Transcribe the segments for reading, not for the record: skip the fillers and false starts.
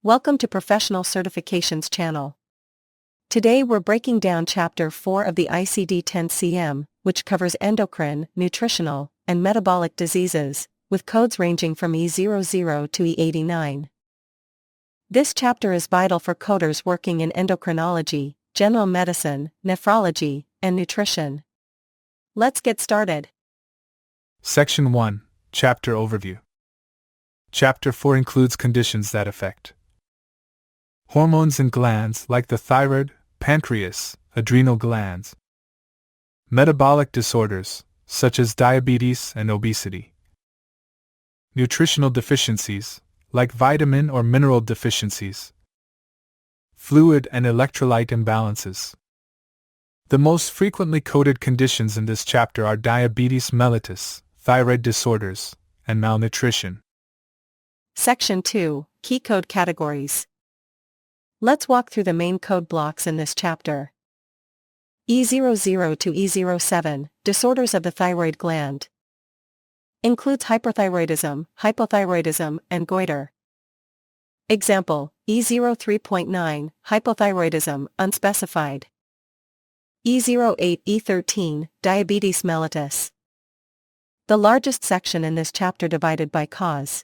Welcome to Professional Certifications channel. Today we're breaking down Chapter 4 of the ICD-10-CM, which covers endocrine, nutritional, and metabolic diseases, with codes ranging from E00 to E89. This chapter is vital for coders working in endocrinology, general medicine, nephrology, and nutrition. Let's get started. Section 1, Chapter Overview. Chapter 4 includes conditions that affect hormones in glands like the thyroid, pancreas, adrenal glands. Metabolic disorders, such as diabetes and obesity. Nutritional deficiencies, like vitamin or mineral deficiencies. Fluid and electrolyte imbalances. The most frequently coded conditions in this chapter are diabetes mellitus, thyroid disorders, and malnutrition. Section 2, Key Code Categories. Let's walk through the main code blocks in this chapter. E00 to E07, Disorders of the Thyroid Gland. Includes hyperthyroidism, hypothyroidism, and goiter. Example, E03.9, Hypothyroidism, unspecified. E08 E13, Diabetes mellitus. The largest section in this chapter divided by cause.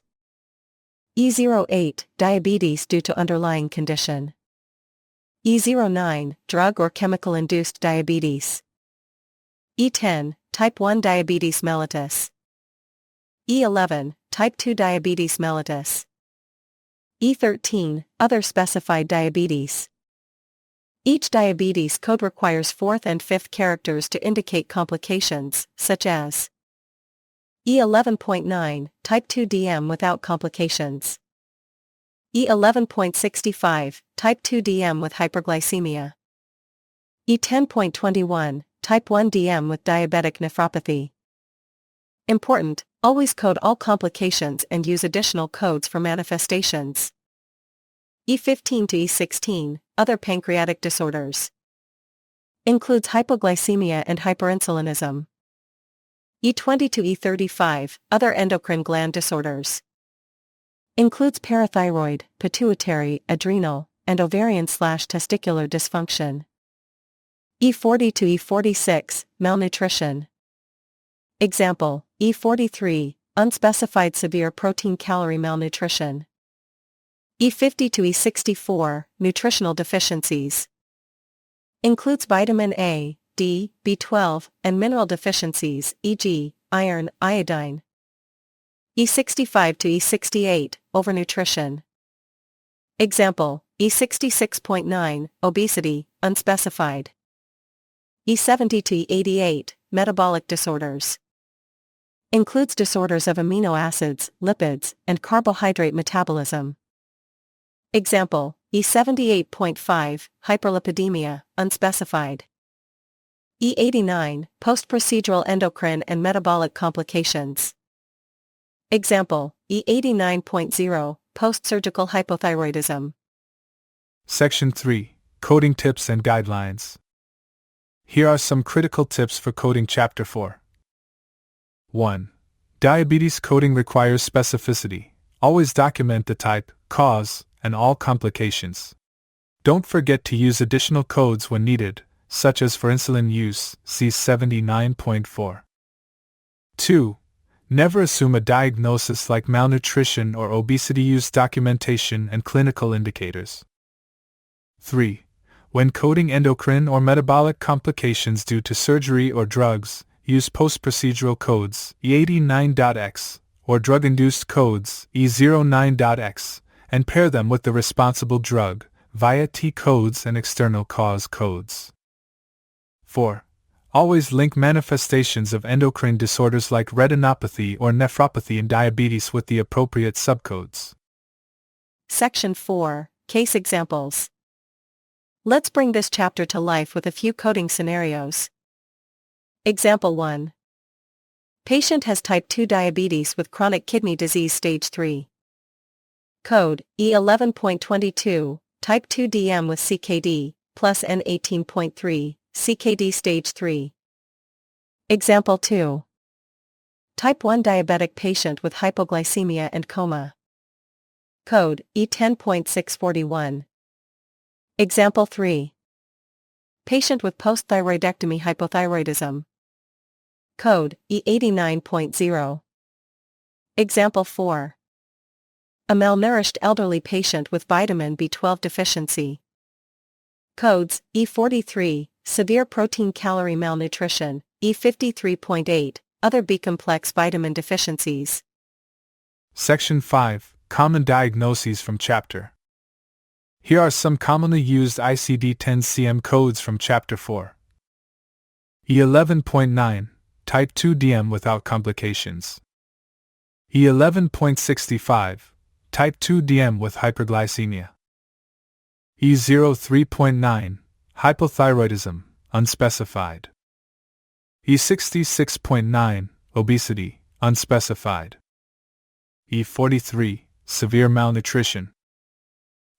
E08, diabetes due to underlying condition. E09, drug or chemical-induced diabetes. E10, type 1 diabetes mellitus. E11, type 2 diabetes mellitus. E13, other specified diabetes. Each diabetes code requires fourth and fifth characters to indicate complications, such as E11.9, type 2 DM without complications. E11.65, type 2 DM with hyperglycemia. E10.21, type 1 DM with diabetic nephropathy. Important, always code all complications and use additional codes for manifestations. E15 to E16, other pancreatic disorders. Includes hypoglycemia and hyperinsulinism. E20 to E35, other endocrine gland disorders. Includes parathyroid, pituitary, adrenal, and ovarian/testicular dysfunction. E40 to E46, malnutrition. Example, E43, unspecified severe protein-calorie malnutrition. E50 to E64, nutritional deficiencies. Includes vitamin A, D, B12, and mineral deficiencies, e.g., iron, iodine. E65 to E68, overnutrition. Example, E66.9, obesity, unspecified. E70 to E88, metabolic disorders. Includes disorders of amino acids, lipids, and carbohydrate metabolism. Example, E78.5, hyperlipidemia, unspecified. E89, post-procedural endocrine and metabolic complications. Example, E89.0, post-surgical hypothyroidism. Section 3, Coding Tips and Guidelines. Here are some critical tips for coding Chapter 4. 1. Diabetes coding requires specificity. Always document the type, cause, and all complications. Don't forget to use additional codes when needed, such as for insulin use, see 79.4. 2. Never assume a diagnosis like malnutrition or obesity. Use documentation and clinical indicators. 3. When coding endocrine or metabolic complications due to surgery or drugs, use post-procedural codes E89.x or drug-induced codes E09.x and pair them with the responsible drug via T codes and external cause codes. 4. Always link manifestations of endocrine disorders like retinopathy or nephropathy in diabetes with the appropriate subcodes. Section 4, Case Examples. Let's bring this chapter to life with a few coding scenarios. Example 1. Patient has type 2 diabetes with chronic kidney disease stage 3. Code, E11.22, type 2 DM with CKD, plus N18.3, CKD stage 3. Example 2. Type 1 diabetic patient with hypoglycemia and coma. Code E10.641. Example 3. Patient with post-thyroidectomy hypothyroidism. Code E89.0. Example 4. A malnourished elderly patient with vitamin B12 deficiency. Codes E43, severe protein-calorie malnutrition, E53.8, other B-complex vitamin deficiencies. Section 5, Common Diagnoses from Chapter. Here are some commonly used ICD-10-CM codes from Chapter 4. E11.9, Type 2 DM without complications. E11.65, Type 2 DM with hyperglycemia. E03.9, Hypothyroidism, unspecified. E66.9, Obesity, unspecified. E43, Severe malnutrition.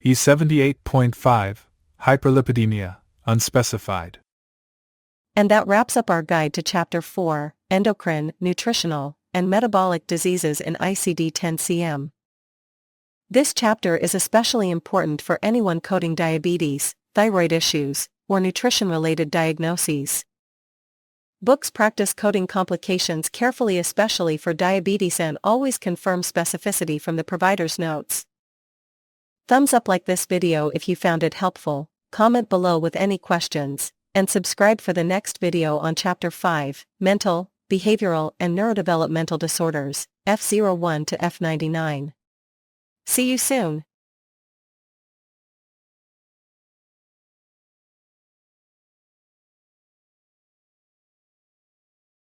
E78.5, Hyperlipidemia, unspecified. And that wraps up our guide to Chapter 4, Endocrine, Nutritional, and Metabolic Diseases in ICD-10-CM. This chapter is especially important for anyone coding diabetes, thyroid issues, or nutrition-related diagnoses. Books practice coding complications carefully, especially for diabetes, and always confirm specificity from the provider's notes. Thumbs up like this video if you found it helpful, comment below with any questions, and subscribe for the next video on Chapter 5, Mental, Behavioral and Neurodevelopmental Disorders, F01 to F99. See you soon.